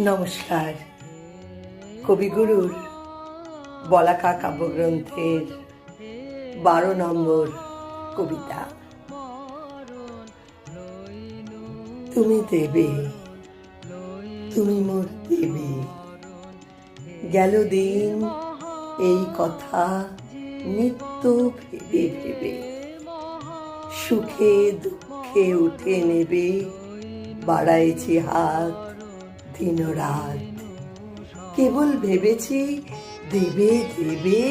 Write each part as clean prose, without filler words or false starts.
নমস্কার। কবিগুরুর বলাকা কাব্যগ্রন্থের 12 নম্বর কবিতা। তুমি দেবে, তুমি মোর দেবে, গেল দিন এই কথা নিত্য ভেবে ভেবে, সুখে দুঃখে উঠে নেবে, বাড়াইছি হাত দিন রাত, কেবল ভেবেছি দেবে দেবে,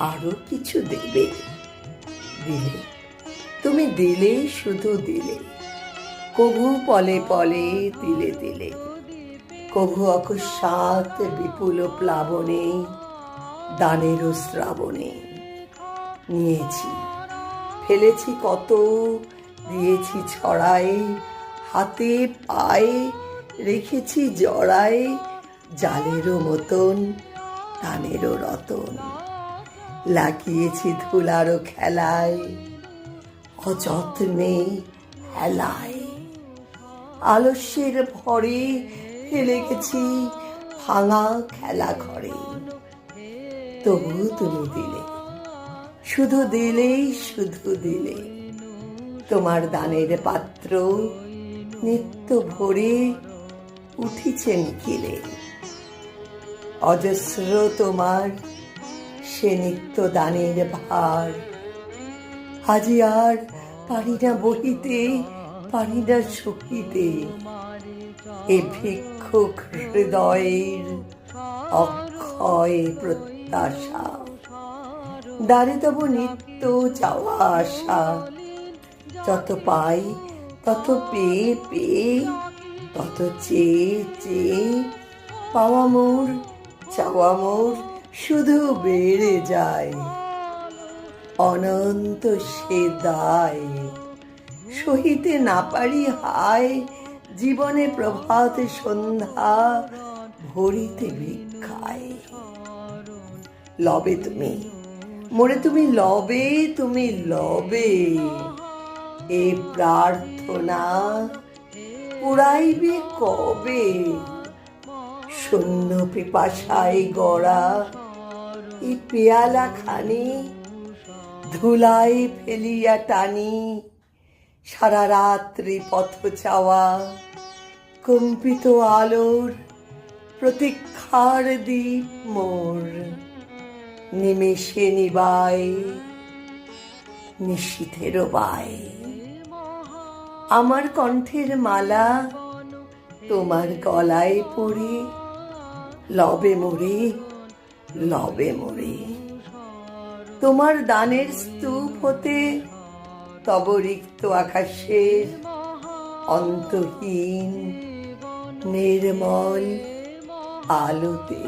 আরো কিছু দেবে। দিলে, তুমি দিলে, শুধু দিলে, কভু পলে পলে তিলে তিলে, কভু অকস্মাৎ বিপুল প্লাবনে, দানের শ্রাবণে। নিয়েছি, ফেলেছি কত, দিয়েছি ছড়াই, হাতে পায়ে রেখেছি জড়াই, জালেরও মতন টানেরও রতন। লাগিয়েছি ধুলারও খেলায়, অযত্নে হেলায়, আলস্যের ভরে ফেলে গেছি ভাঙা খেলা ঘরে। তবু তুমি দিলে, শুধু দিলেই শুধু দিলে, তোমার দানের পাত্র নিত্য ভরে উঠিছে নিখিলে। অজস্র তোমার সে নিত্য দানের ভার, আজি আর পারি না বহিতে, পারি না সহিতে, এ ভিক্ষুক হৃদয়ের অক্ষয় প্রত্যাশা। দ্বারে তব নিত্য যাওয়া আসা, যত পাই তত পেয়ে পেয়ে, তত চেয়ে চেয়ে, পাওয়া মোর চাওয়া মোর শুধু বেড়ে যায়। অনন্ত সে দায়, সহিতে না পারি হায়, জীবনে প্রভাত সন্ধ্যা ভরিতে ভিক্ষায়। লবে তুমি, মোরে তুমি লবে, তুমি লবে, এ প্রার্থনা পুরাইবে কবে? শূন্য পিপাসায় গড়া এই পেয়ালা খানি, ধুলায় ফেলিয়া টানি, সারা রাত্রি পথ চাওয়া, কম্পিত আলোর প্রতীক্ষার দীপ মোর, নিমেষে নিবায় নিশীথেরও বায়। আমার কণ্ঠের মালা তোমার গলায় পড়ে, লবে মোরে, লবে মোরে। তোমার দানের স্তূপ হতে তব রিক্ত আকাশের অন্তহীন নির্মল আলোতে।